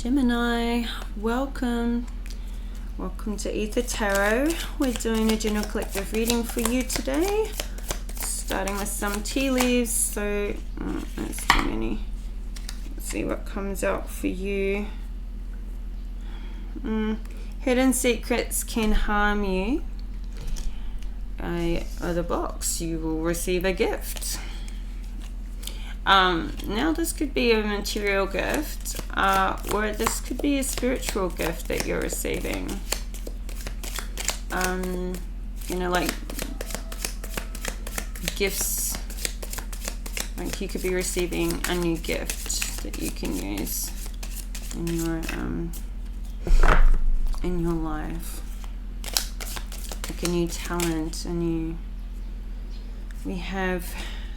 Gemini, welcome to Aether Tarot. We're doing a general collective reading for you today, starting with some tea leaves. So that's too many. Let's see what comes out for you. Hidden secrets can harm you. Other box, you will receive a gift. Now this could be a material gift, or this could be a spiritual gift that you're receiving. You know, like gifts, like you could be receiving a new gift that you can use in your life, like a new talent, we have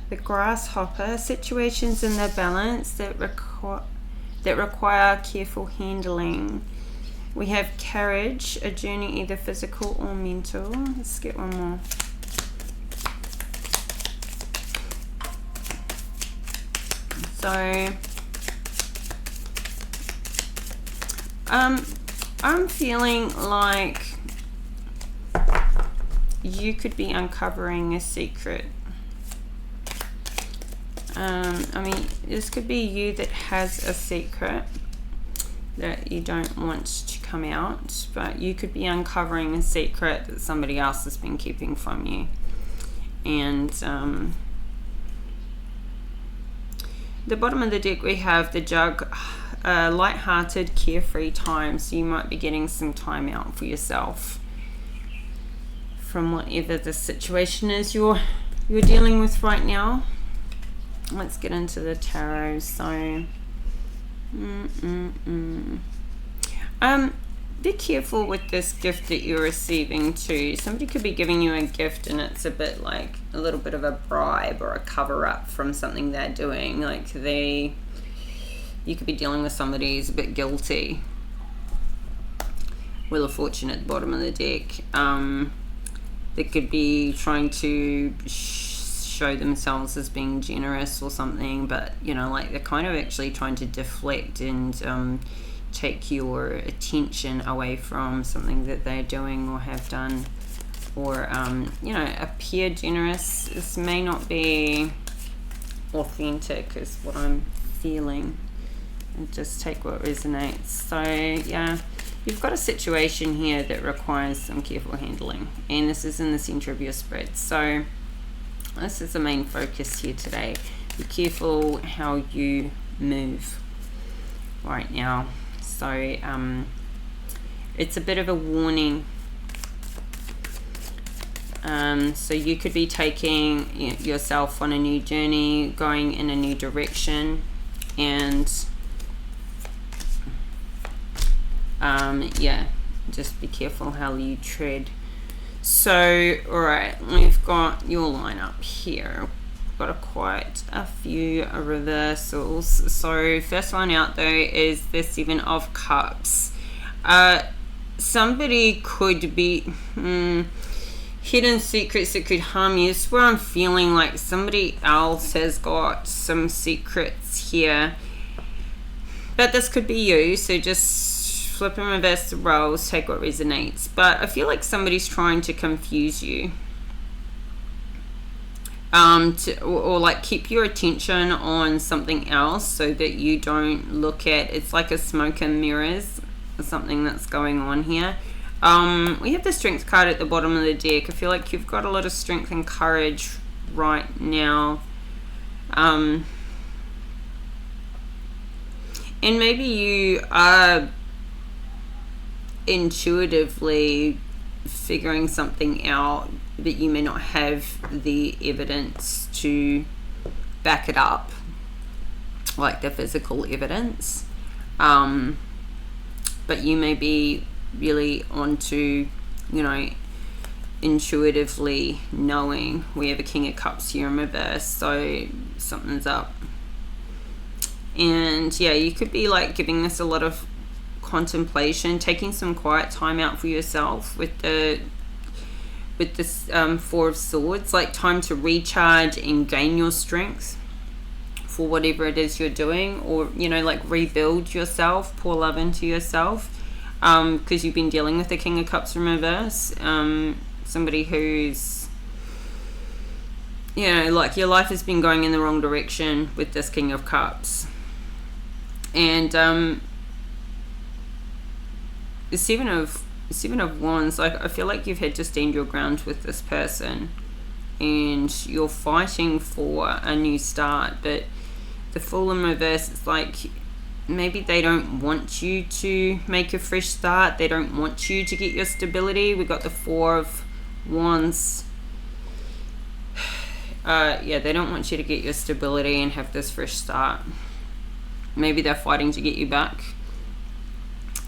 the grasshopper, situations in their balance that require careful handling. We have carriage, a journey either physical or mental. Let's get one more. So I'm feeling like you could be uncovering a secret. I mean, this could be you that has a secret that you don't want to come out, but you could be uncovering a secret that somebody else has been keeping from you. And the bottom of the deck, we have the jug, light-hearted, carefree time. So you might be getting some time out for yourself from whatever the situation is you're dealing with right now. Let's get into the tarot. So be careful with this gift that you're receiving too. Somebody could be giving you a gift and it's a bit like a little bit of a bribe or a cover-up from something they're doing. Like you could be dealing with somebody who's a bit guilty. Wheel of Fortune at the bottom of the deck. They could be trying to show themselves as being generous or something, but you know, like they're kind of actually trying to deflect and take your attention away from something that they're doing or have done, or you know, appear generous. This may not be authentic is what I'm feeling, and just take what resonates. So yeah, you've got a situation here that requires some careful handling, and this is in the center of your spread. So this is the main focus here today. Be careful how you move right now. So it's a bit of a warning. So you could be taking yourself on a new journey, going in a new direction, and yeah, just be careful how you tread. So, alright, we've got your lineup here. We've got quite a few reversals. So, first one out though is the Seven of Cups. Somebody could be hidden secrets that could harm you. This is where I'm feeling like somebody else has got some secrets here. But this could be you, so just flip and reverse the roles, take what resonates. But I feel like somebody's trying to confuse you, or like keep your attention on something else so that you don't look at, it's like a smoke and mirrors or something that's going on here. We have the Strength card at the bottom of the deck. I feel like you've got a lot of strength and courage right now, and maybe you are intuitively figuring something out, but you may not have the evidence to back it up, like the physical evidence, but you may be really onto, you know, intuitively knowing. We have a King of Cups here in reverse, so something's up. And yeah, you could be like giving this a lot of contemplation, taking some quiet time out for yourself with this Four of Swords, like time to recharge and gain your strength for whatever it is you're doing, or, you know, like rebuild yourself, pour love into yourself, because you've been dealing with the King of Cups in reverse. Somebody who's, you know, like your life has been going in the wrong direction with this King of Cups. And the Seven of Wands, like, I feel like you've had to stand your ground with this person, and you're fighting for a new start. But the Fool in reverse, it's like maybe they don't want you to make a fresh start. They don't want you to get your stability. We got the Four of Wands. Yeah, they don't want you to get your stability and have this fresh start. Maybe they're fighting to get you back,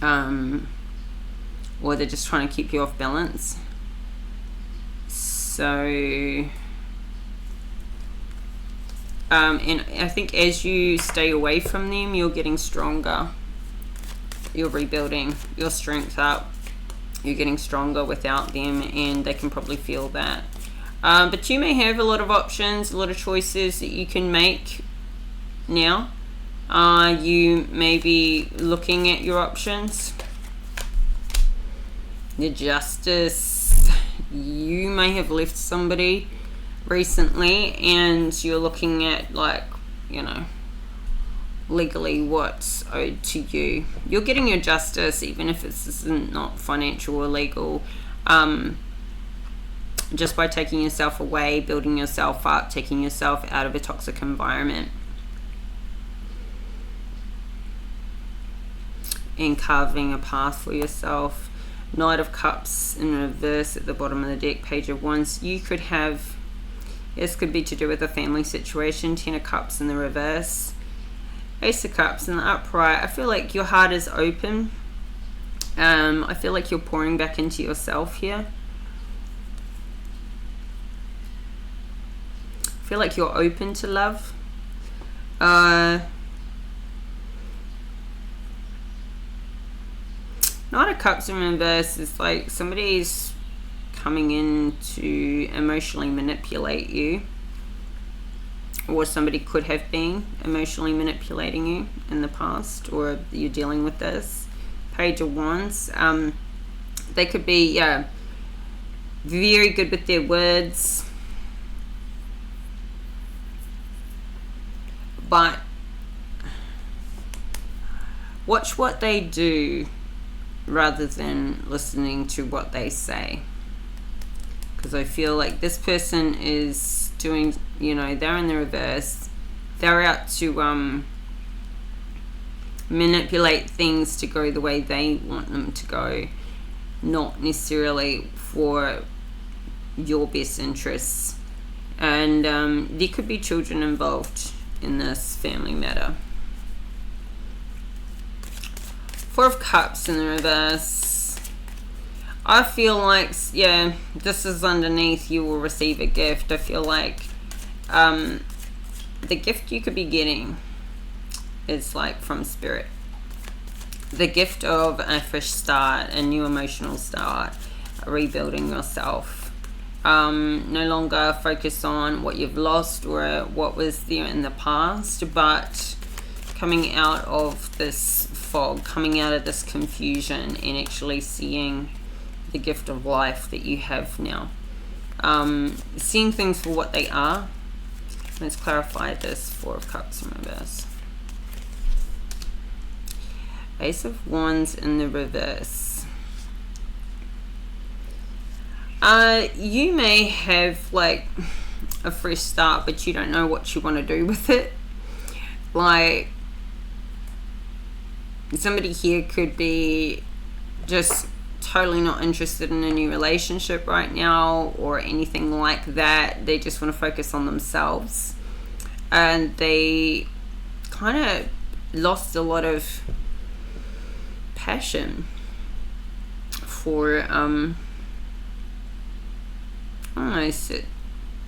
or they're just trying to keep you off balance. So, and I think as you stay away from them, you're getting stronger. You're rebuilding your strength up. You're getting stronger without them, and they can probably feel that. But you may have a lot of options, a lot of choices that you can make now. You may be looking at your options. The Justice. You may have left somebody recently, and you're looking at, like, you know, legally what's owed to you. You're getting your justice, even if it's not financial or legal, just by taking yourself away, building yourself up, taking yourself out of a toxic environment, and carving a path for yourself. Knight of Cups in reverse at the bottom of the deck. Page of Wands. You could have, this could be to do with a family situation. 10 of Cups in the reverse. Ace of Cups in the upright. I feel like your heart is open. I feel like you're pouring back into yourself here. I feel like you're open to love. Knight of Cups in reverse is like somebody's coming in to emotionally manipulate you, or somebody could have been emotionally manipulating you in the past, or you're dealing with this. Page of Wands. They could be, yeah, very good with their words, but watch what they do rather than listening to what they say, because I feel like this person is doing, you know, they're in the reverse. They're out to manipulate things to go the way they want them to go, not necessarily for your best interests. And there could be children involved in this family matter. Four of Cups in the reverse. I feel like, yeah, this is underneath, you will receive a gift. I feel like the gift you could be getting is like from Spirit. The gift of a fresh start, a new emotional start, rebuilding yourself. No longer focus on what you've lost or what was there in the past, but coming out of this fog, coming out of this confusion, and actually seeing the gift of life that you have now. Seeing things for what they are. Let's clarify this. Four of Cups in reverse. Ace of Wands in the reverse. You may have like a fresh start, but you don't know what you want to do with it. Like, somebody here could be just totally not interested in a new relationship right now or anything like that. They just want to focus on themselves, and they kind of lost a lot of passion for I don't know,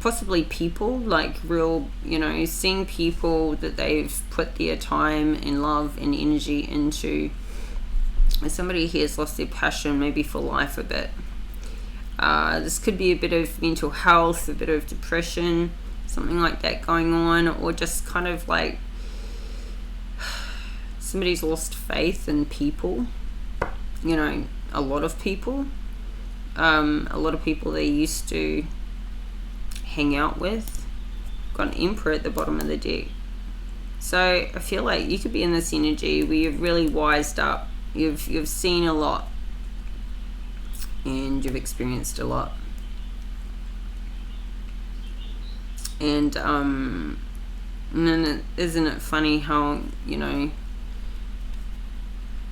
possibly people, like real, you know, seeing people that they've put their time and love and energy into. And somebody here has lost their passion maybe for life a bit. This could be a bit of mental health, a bit of depression. something like that going on, or just kind of like somebody's lost faith in people, you know, a lot of people they used to hang out with. Got an Emperor at the bottom of the deck. So I feel like you could be in this energy where you've really wised up, you've seen a lot, and you've experienced a lot. And then isn't it funny how, you know,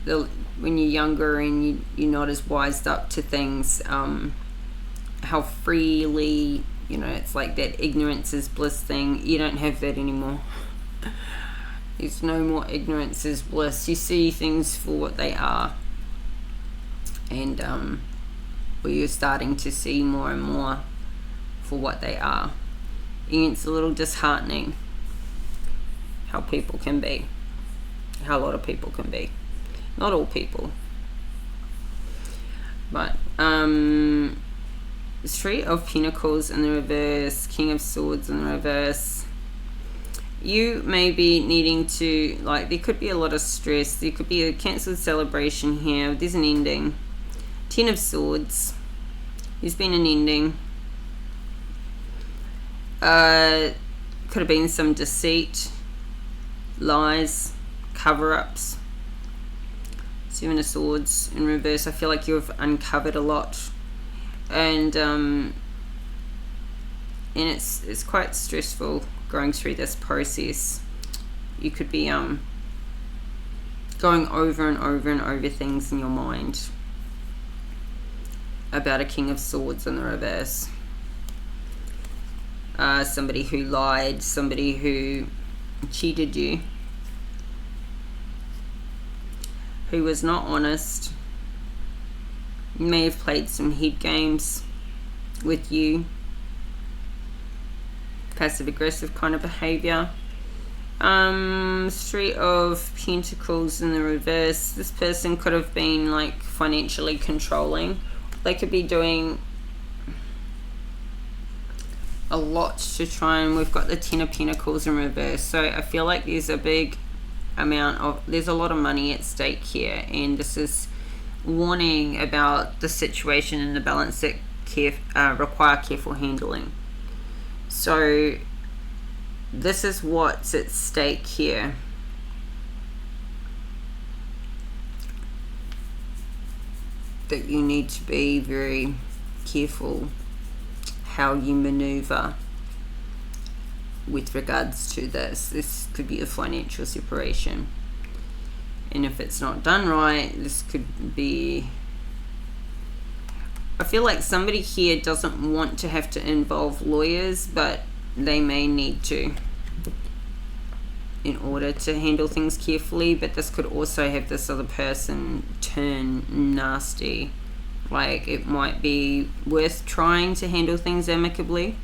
when you're younger and you're not as wised up to things, how freely, you know, it's like that ignorance is bliss thing. You don't have that anymore. There's no more ignorance is bliss. You see things for what they are, and where you're starting to see more and more for what they are. And it's a little disheartening how people can be, how a lot of people can be. Not all people, but Three of Pentacles in the reverse, King of Swords in the reverse. You may be needing to, like, there could be a lot of stress. There could be a cancelled celebration here. There's an ending. Ten of Swords. There's been an ending. Could have been some deceit, lies, cover-ups. Seven of Swords in reverse. I feel like you've uncovered a lot, and it's quite stressful going through this process. You could be going over and over and over things in your mind about a King of Swords in the reverse. Somebody who lied, somebody who cheated you, who was not honest. You may have played some head games with you. Passive aggressive kind of behavior. Three of Pentacles in the reverse. This person could have been like financially controlling. They could be doing a lot to try, and we've got the Ten of Pentacles in reverse. So I feel like there's a big amount of, there's a lot of money at stake here, and this is warning about the situation and the balance that require careful handling. So this is what's at stake here. That you need to be very careful how you maneuver with regards to this. This could be a financial separation, and if it's not done right, this could be, I feel like somebody here doesn't want to have to involve lawyers, but they may need to in order to handle things carefully. But this could also have this other person turn nasty. Like, it might be worth trying to handle things amicably.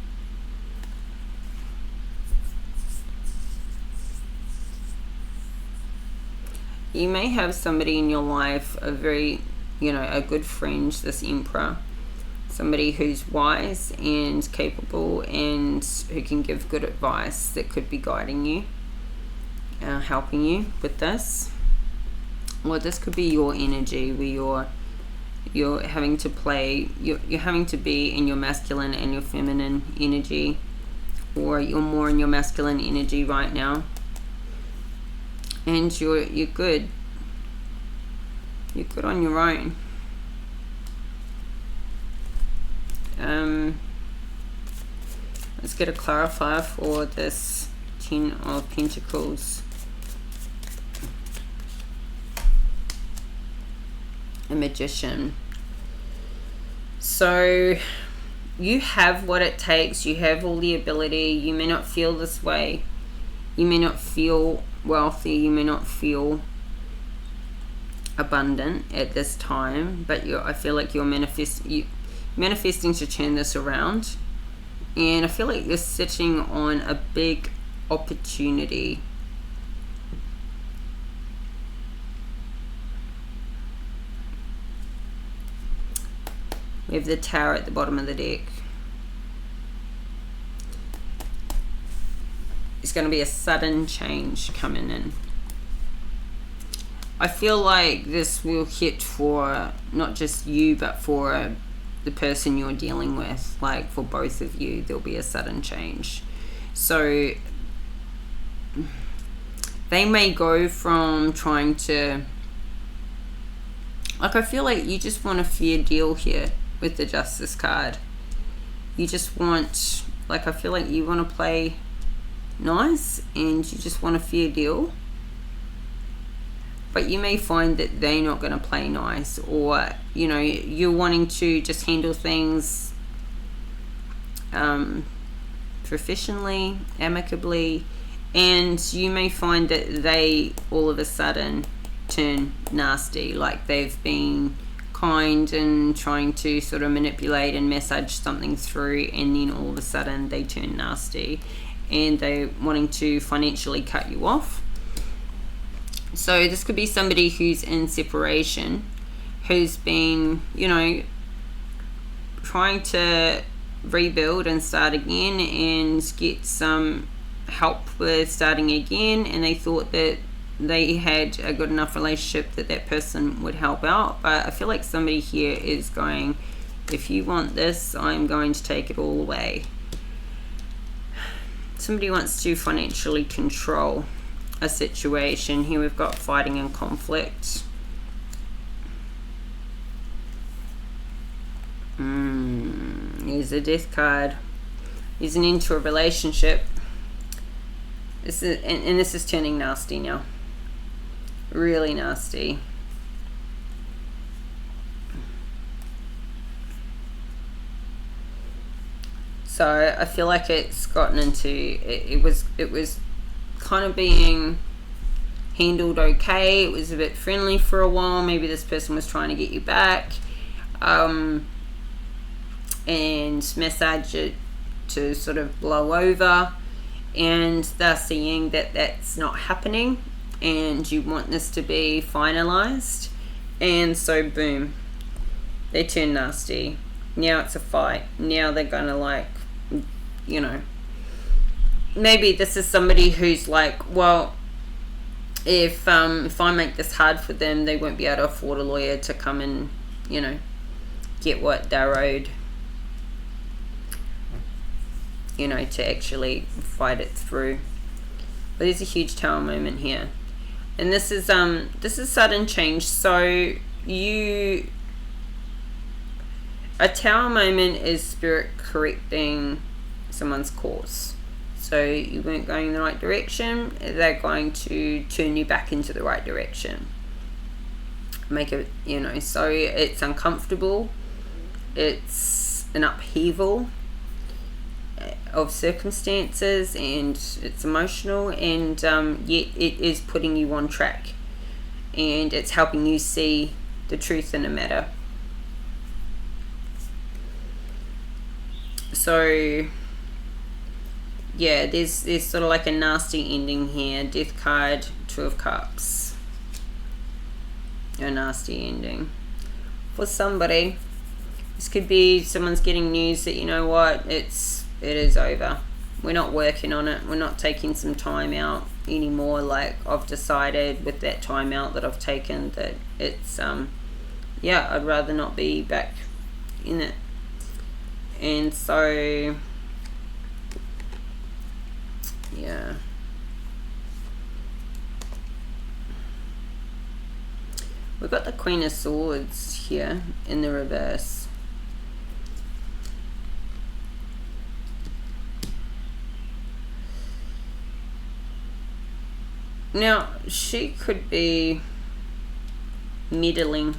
You may have somebody in your life, a very, you know, a good friend, this Emperor. Somebody who's wise and capable and who can give good advice that could be guiding you, helping you with this. Or this could be your energy where you're having to play, you're having to be in your masculine and your feminine energy, or you're more in your masculine energy right now, and you're good on your own. Let's get a clarifier for this Ten of Pentacles. A Magician. So you have what it takes. You have all the ability. You may not feel this way. You may not feel wealthy. You may not feel abundant at this time, but I feel like you're manifesting to turn this around. And I feel like you're sitting on a big opportunity. We have the Tower at the bottom of the deck. going to be a sudden change coming in. I feel like this will hit for not just you, but for the person you're dealing with. Like for both of you, there'll be a sudden change. So they may go from trying to, like, I feel like you just want a fair deal here with the Justice card. You just want, like, I feel like you want to play nice and you just want a fair deal. But you may find that they're not going to play nice, or, you know, you're wanting to just handle things professionally, amicably, and you may find that they all of a sudden turn nasty, like they've been kind and trying to sort of manipulate and massage something through, and then all of a sudden they turn nasty and they're wanting to financially cut you off. So this could be somebody who's in separation, who's been, you know, trying to rebuild and start again and get some help with starting again, and they thought that they had a good enough relationship that that person would help out. But I feel like somebody here is going, if you want this, I'm going to take it all away. Somebody wants to financially control a situation. Here we've got fighting and conflict. Here's a death card. Here's an end to a relationship. This is, and this is turning nasty now. Really nasty. So I feel like it's gotten into, it was kind of being handled okay. It was a bit friendly for a while. Maybe this person was trying to get you back, and massage it to sort of blow over, and they're seeing that that's not happening and you want this to be finalized, and so boom, they turn nasty. Now it's a fight. Now they're gonna, like, you know, maybe this is somebody who's like, well, if I make this hard for them, they won't be able to afford a lawyer to come and, you know, get what they're owed, you know, to actually fight it through. But there's a huge tower moment here, and this is sudden change. So a tower moment is spirit correcting someone's course. So you weren't going in the right direction, they're going to turn you back into the right direction. Make it, you know, so it's uncomfortable, it's an upheaval of circumstances, and it's emotional, and yet it is putting you on track, and it's helping you see the truth in a matter. So yeah, there's sort of like a nasty ending here. Death card, Two of Cups. A nasty ending for somebody. This could be someone's getting news that, you know what, it is over. We're not working on it. We're not taking some time out anymore. Like, I've decided with that time out that I've taken that it's yeah, I'd rather not be back in it. And so yeah, we've got the Queen of Swords here in the reverse. Now, she could be meddling.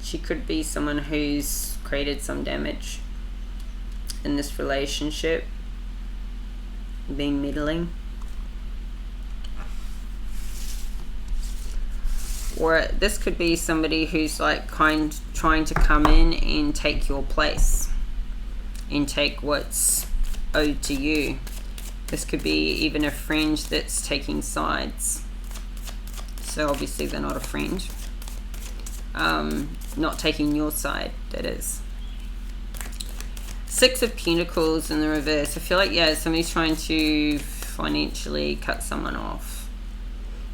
She could be someone who's created some damage in this relationship, being meddling. Or this could be somebody who's like trying to come in and take your place and take what's owed to you. This could be even a friend that's taking sides. So obviously they're not a friend. Not taking your side, that is. Six of Pentacles in the reverse. I feel like, yeah, somebody's trying to financially cut someone off,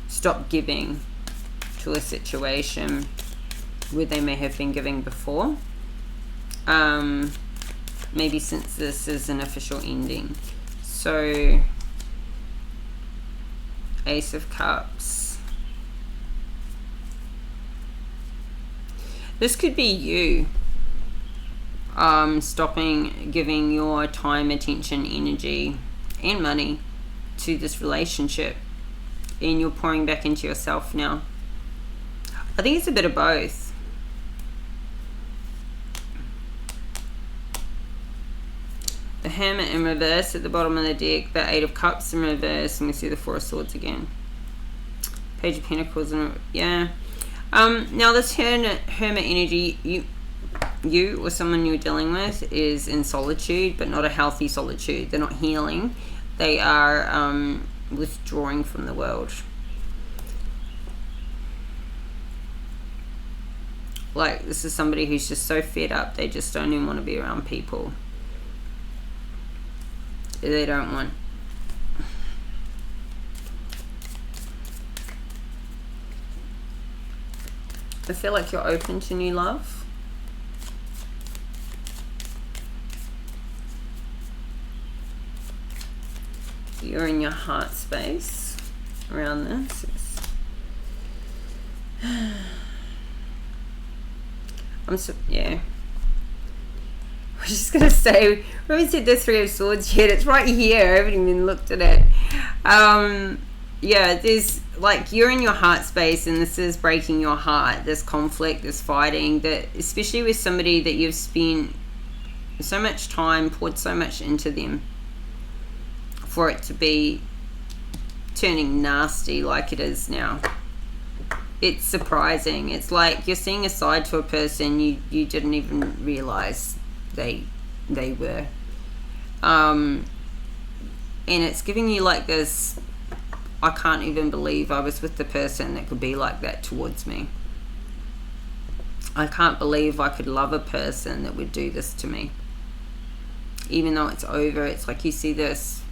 stop giving to a situation where they may have been giving before. Maybe since this is an official ending. So Ace of Cups. This could be you stopping giving your time, attention, energy and money to this relationship, and you're pouring back into yourself now. I think it's a bit of both. The Hermit in reverse at the bottom of the deck, the Eight of Cups in reverse, and we see the Four of Swords again. Page of Pentacles, and yeah. Now this hermit energy, you or someone you're dealing with is in solitude, but not a healthy solitude. They're not healing. They are withdrawing from the world. Like, this is somebody who's just so fed up, they just don't even want to be around people. They don't want. I feel like you're open to new love. You're in your heart space around this. Yeah. I'm just gonna say, we haven't said the Three of Swords yet. It's right here. I haven't even looked at it. Yeah, there's like, you're in your heart space, and this is breaking your heart. This conflict, this fighting, that especially with somebody that you've spent so much time, poured so much into them, for it to be turning nasty like it is now. It's surprising. It's like you're seeing a side to a person you didn't even realize they were, and it's giving you like this, I can't even believe I was with the person that could be like that towards me. I can't believe I could love a person that would do this to me. Even though it's over, it's like you see this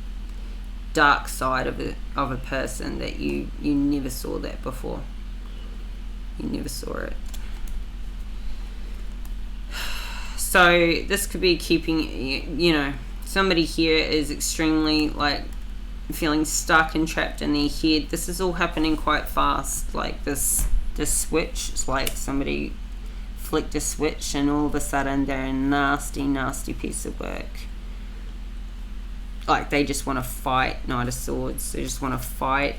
dark side of a person that you never saw that before. You never saw it. So this could be keeping, you know, somebody here is extremely like feeling stuck and trapped in their head. This is all happening quite fast. Like this switch, it's like somebody flicked a switch and all of a sudden they're a nasty piece of work. Like they just want to fight. Knight of Swords. They just want to fight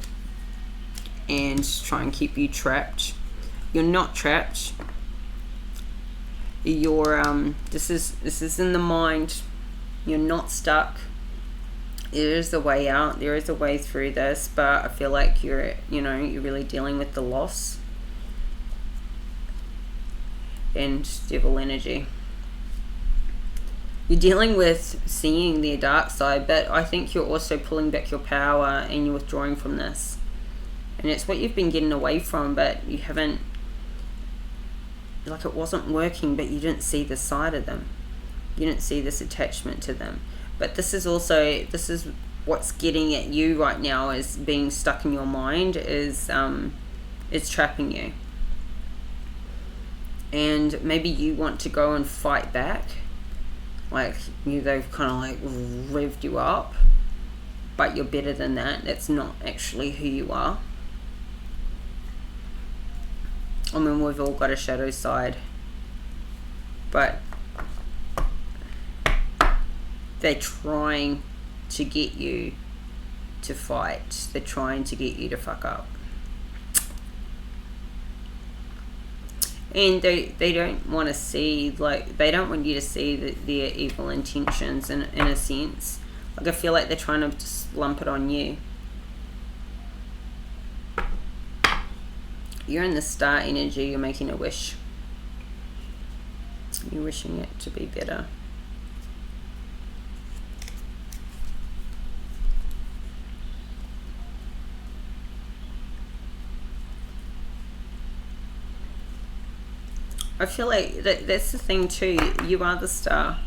and try and keep you trapped. You're not trapped. You're this is in the mind. You're not stuck. There is a way out. There is a way through this, but I feel like you're really dealing with the loss and devil energy. You're dealing with seeing their dark side, but I think you're also pulling back your power and you're withdrawing from this. And it's what you've been getting away from, but you haven't, like it wasn't working, but you didn't see the side of them. You didn't see this attachment to them. But this is what's getting at you right now, is being stuck in your mind, is it's trapping you. And maybe you want to go and fight back. Like they've kind of like revved you up, but you're better than that. That's not actually who you are. I mean, we've all got a shadow side, but they're trying to get you to fight. They're trying to get you to fuck up. And they don't want to see, like, they don't want you to see their evil intentions in a sense. Like, I feel like they're trying to just lump it on you. You're in the star energy. You're making a wish. You're wishing it to be better. I feel like that's the thing too. You are the star.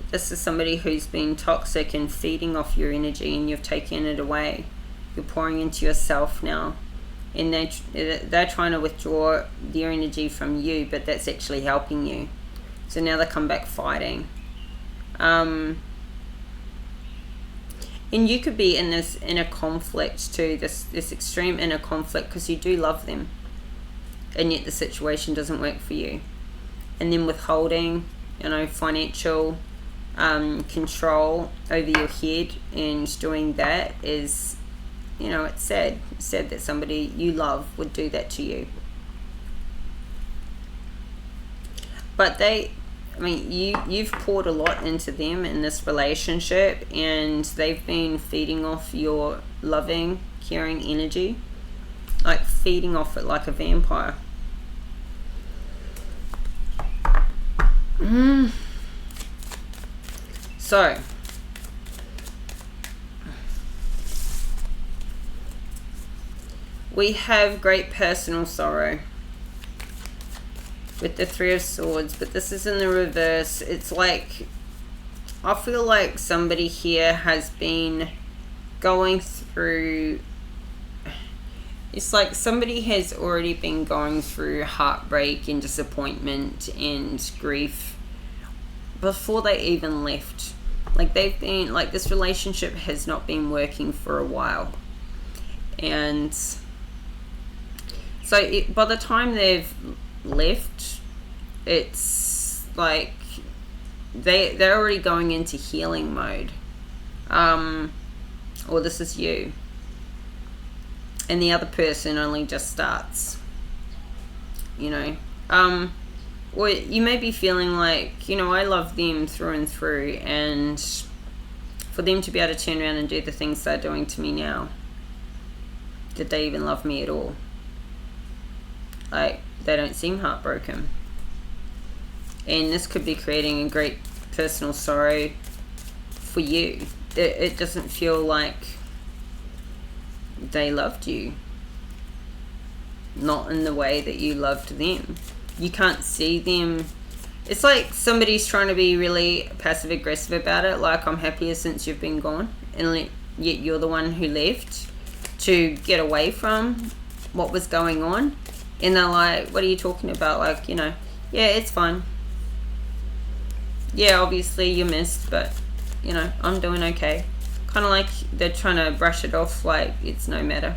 This is somebody who's been toxic and feeding off your energy, and you've taken it away. You're pouring into yourself now, and they're trying to withdraw their energy from you, but that's actually helping you. So now they come back fighting. And you could be in this inner conflict too, this extreme inner conflict, because you do love them, and yet the situation doesn't work for you. And then withholding, you know, financial control over your head, and doing that is, you know, it's sad. It's sad that somebody you love would do that to you. But you've poured a lot into them in this relationship, and they've been feeding off your loving, caring energy, like feeding off it like a vampire. So we have great personal sorrow with the Three of Swords, but this is in the reverse. It's like, I feel like somebody here has been going through, it's like somebody has already been going through heartbreak and disappointment and grief before they even left. Like they've been, like this relationship has not been working for a while, and so by the time they've left, it's like they're already going into healing mode, or this is you, and the other person only just starts, you know. Or you may be feeling like, you know, I love them through and through, and for them to be able to turn around and do the things they're doing to me now, did they even love me at all? Like, they don't seem heartbroken. And this could be creating a great personal sorrow for you. It doesn't feel like they loved you, not in the way that you loved them. You can't see them. It's like somebody's trying to be really passive aggressive about it, like, I'm happier since you've been gone, and yet you're the one who left to get away from what was going on. And they're like, what are you talking about? Like, you know, yeah, it's fine. Yeah, obviously you missed, but, you know, I'm doing okay. Kind of like they're trying to brush it off like it's no matter,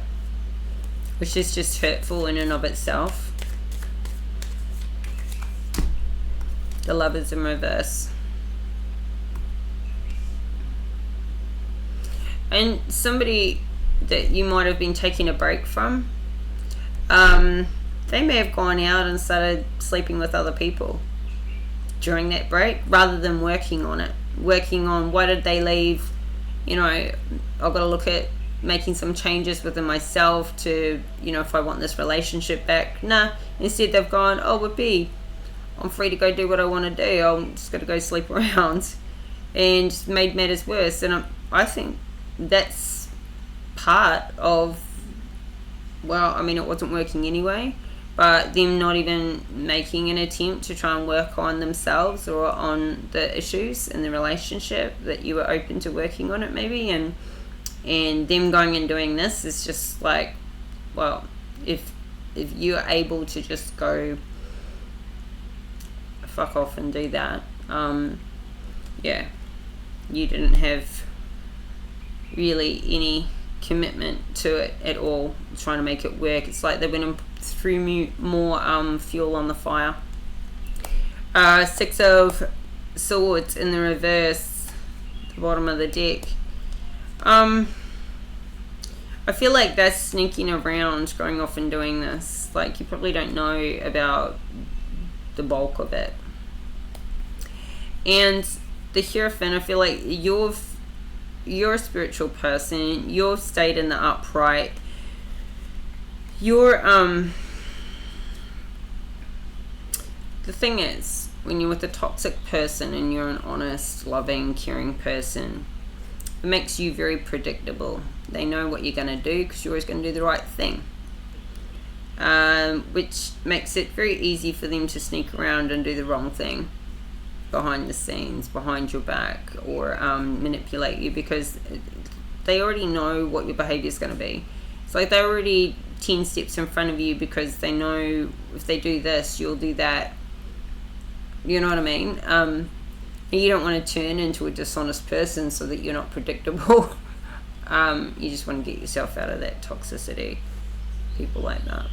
which is just hurtful in and of itself. The Lovers in reverse. And somebody that you might have been taking a break from, they may have gone out and started sleeping with other people during that break, rather than working on it. Working on, why did they leave? You know, I've got to look at making some changes within myself to, you know, if I want this relationship back. Nah, instead they've gone, oh, whoopee, I'm free to go do what I want to do. I'm just going to go sleep around, and just made matters worse. And I think that's part of, well, I mean, it wasn't working anyway, but them not even making an attempt to try and work on themselves or on the issues in the relationship that you were open to working on it maybe, and them going and doing this is just like, well, if you're able to just go fuck off and do that, yeah, you didn't have really any commitment to it at all, trying to make it work. It's like they've been threw more fuel on the fire. Six of Swords in the reverse, the bottom of the deck. I feel like they're sneaking around, going off and doing this. Like, you probably don't know about the bulk of it. And the Hierophant, I feel like you're a spiritual person. You've stayed in the upright. You're the thing is, when you're with a toxic person and you're an honest, loving, caring person, it makes you very predictable. They know what you're going to do because you're always going to do the right thing, which makes it very easy for them to sneak around and do the wrong thing. behind the scenes, behind your back, or manipulate you, because they already know what your behavior is going to be. It's like they're already 10 steps in front of you, because they know if they do this, you'll do that. You know what I mean? And you don't want to turn into a dishonest person so that you're not predictable. You just want to get yourself out of that toxicity. People like that.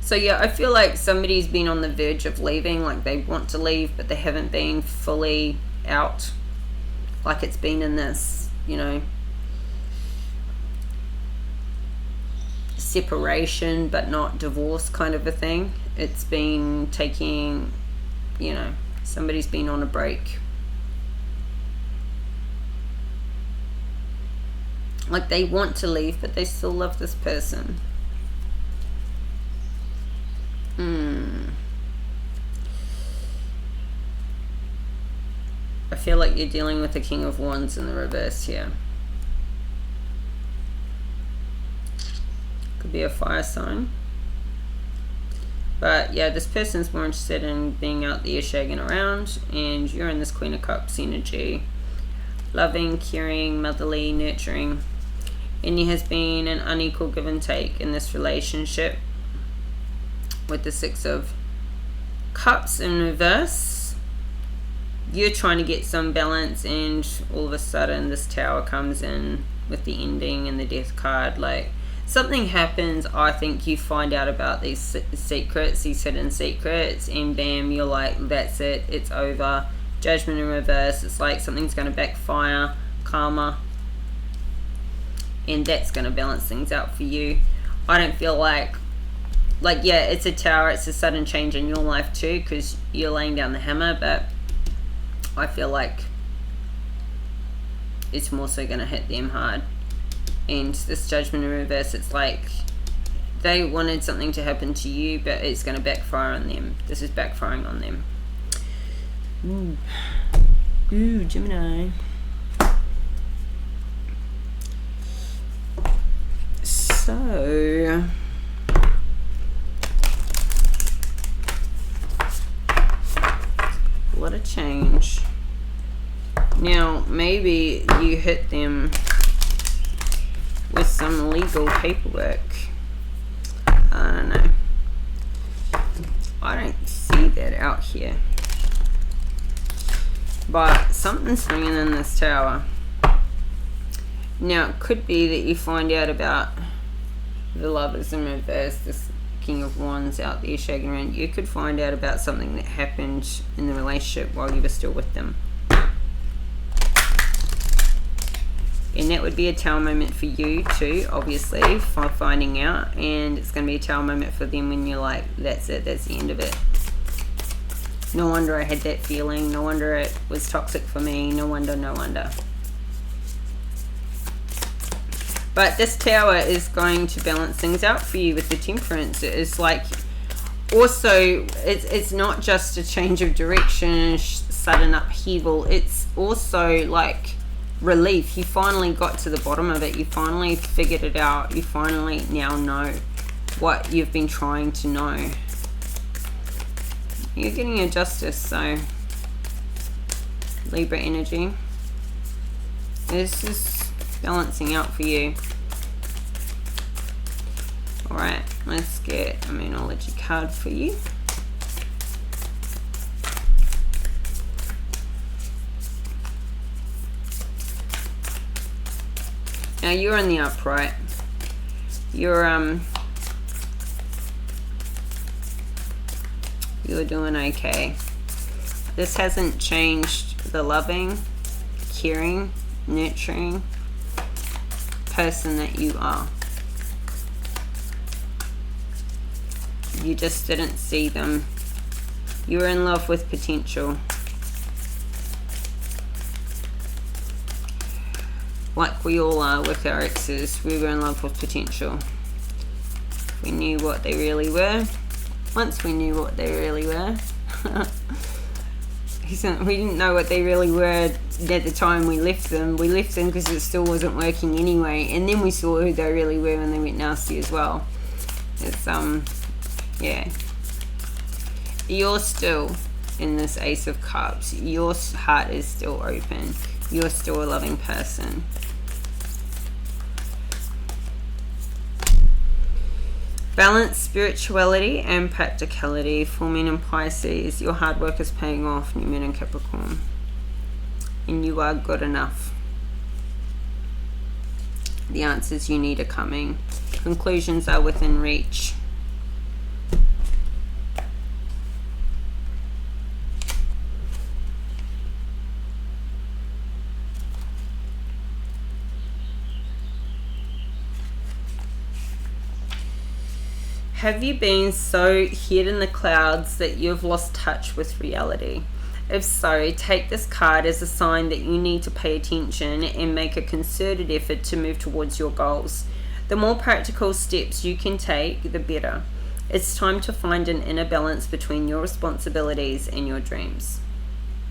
So yeah, I feel like somebody's been on the verge of leaving, like they want to leave, but they haven't been fully out. Like it's been in this, you know, separation but not divorce kind of a thing. It's been taking, you know, somebody's been on a break. Like they want to leave, but they still love this person. I feel like you're dealing with the King of Wands in the reverse here. Could be a fire sign. But yeah, this person's more interested in being out there shagging around, and you're in this Queen of Cups energy. Loving, caring, motherly, nurturing. And there has been an unequal give and take in this relationship with the Six of Cups in reverse. You're trying to get some balance, and all of a sudden this Tower comes in with the ending and the Death card. Like something happens, I think you find out about these secrets, these hidden secrets, and bam, you're like, that's it, it's over. Judgment in reverse. It's like something's going to backfire, karma, and that's going to balance things out for you. I don't feel like yeah, it's a Tower, it's a sudden change in your life too, because you're laying down the hammer, but I feel like it's more so going to hit them hard. And this Judgment in reverse, it's like they wanted something to happen to you, but it's going to backfire on them. This is backfiring on them. Ooh, Gemini. So what a change. Now maybe you hit them with some legal paperwork. I don't know. I don't see that out here. But something's ringing in this Tower. Now it could be that you find out about the Lovers in reverse, this King of Wands out there shaking around. You could find out about something that happened in the relationship while you were still with them. And that would be a Tower moment for you too, obviously, for finding out. And it's going to be a Tower moment for them when you're like, that's it, that's the end of it. No wonder I had that feeling. No wonder it was toxic for me. No wonder, no wonder. But this Tower is going to balance things out for you with the Temperance. It's like, also, it's not just a change of direction, sudden upheaval. It's also like relief. You finally got to the bottom of it. You finally figured it out. You finally now know what you've been trying to know. You're getting your justice, so Libra energy. This is balancing out for you. Alright, let's get a Moonology card for you. Now you're in the upright. You're doing okay. This hasn't changed the loving, caring, nurturing person that you are. You just didn't see them. You were in love with potential. Like we all are with our exes, we were in love with potential. We knew what they really were. Once we knew what they really were. We didn't know what they really were at the time we left them. We left them because it still wasn't working anyway. And then we saw who they really were when they went nasty as well. It's, yeah. You're still in this Ace of Cups. Your heart is still open. You're still a loving person. Balance, spirituality and practicality. Full moon in Pisces. Your hard work is paying off. New moon in Capricorn. And you are good enough. The answers you need are coming. Conclusions are within reach. Have you been so hid in the clouds that you've lost touch with reality? If so, take this card as a sign that you need to pay attention and make a concerted effort to move towards your goals. The more practical steps you can take, the better. It's time to find an inner balance between your responsibilities and your dreams.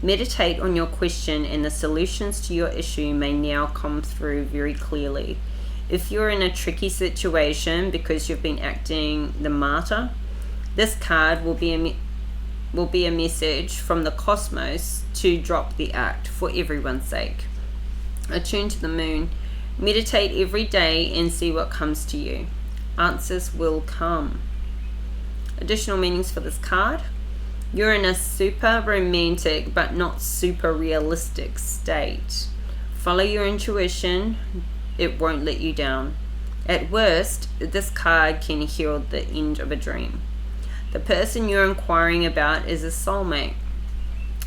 Meditate on your question and the solutions to your issue may now come through very clearly. If you're in a tricky situation because you've been acting the martyr, this card will be a message from the cosmos to drop the act for everyone's sake. Attune to the moon. Meditate every day and see what comes to you. Answers will come. Additional meanings for this card. You're in a super romantic but not super realistic state. Follow your intuition. It won't let you down. At worst, this card can herald the end of a dream. The person you're inquiring about is a soulmate.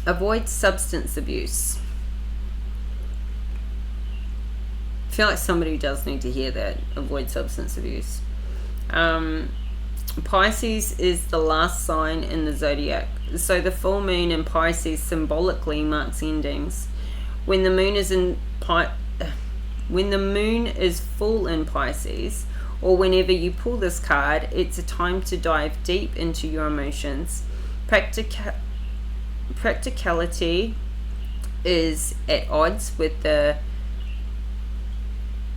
Avoid substance abuse. I feel like somebody does need to hear that. Avoid substance abuse. Pisces is the last sign in the zodiac. So the full moon in Pisces symbolically marks endings. When the moon is full in Pisces, or whenever you pull this card, it's a time to dive deep into your emotions. Practicality is at odds with the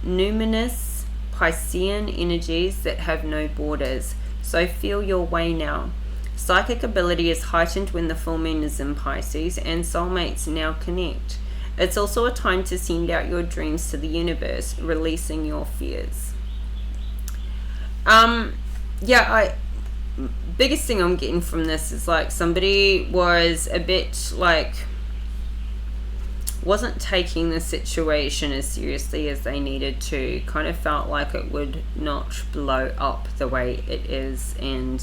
numinous Piscean energies that have no borders. So feel your way now. Psychic ability is heightened when the full moon is in Pisces, and soulmates now connect. It's also a time to send out your dreams to the universe, releasing your fears. Biggest thing I'm getting from this is like somebody was a bit like, wasn't taking the situation as seriously as they needed to. Kind of felt like it would not blow up the way it is, and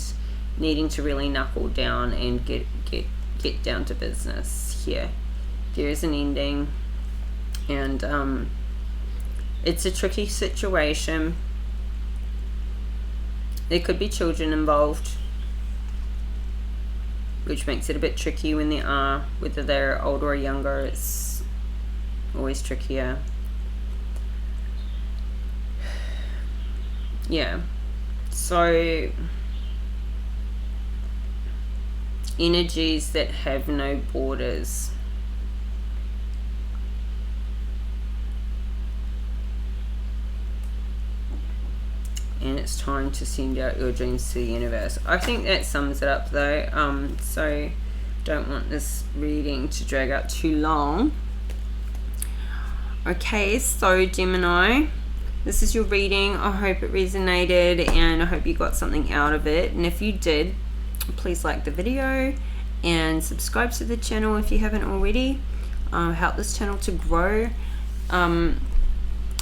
needing to really knuckle down and get down to business here. There is an ending, and it's a tricky situation. There could be children involved, which makes it a bit tricky when there are. Whether they're older or younger, it's always trickier. Yeah, so energies that have no borders. And it's time to send out your dreams to the universe. I think that sums it up though. So don't want this reading to drag out too long. Okay, so Gemini, this is your reading. I hope it resonated and I hope you got something out of it. And if you did, please like the video and subscribe to the channel if you haven't already. Help this channel to grow.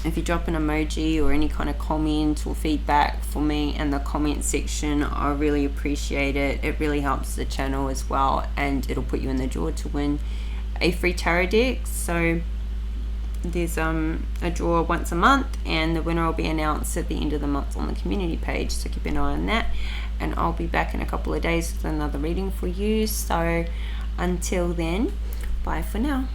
If you drop an emoji or any kind of comment or feedback for me in the comment section, I really appreciate it. It really helps the channel as well, and it'll put you in the draw to win a free tarot deck. So there's a draw once a month, and the winner will be announced at the end of the month on the community page, so keep an eye on that. And I'll be back in a couple of days with another reading for you. So until then, bye for now.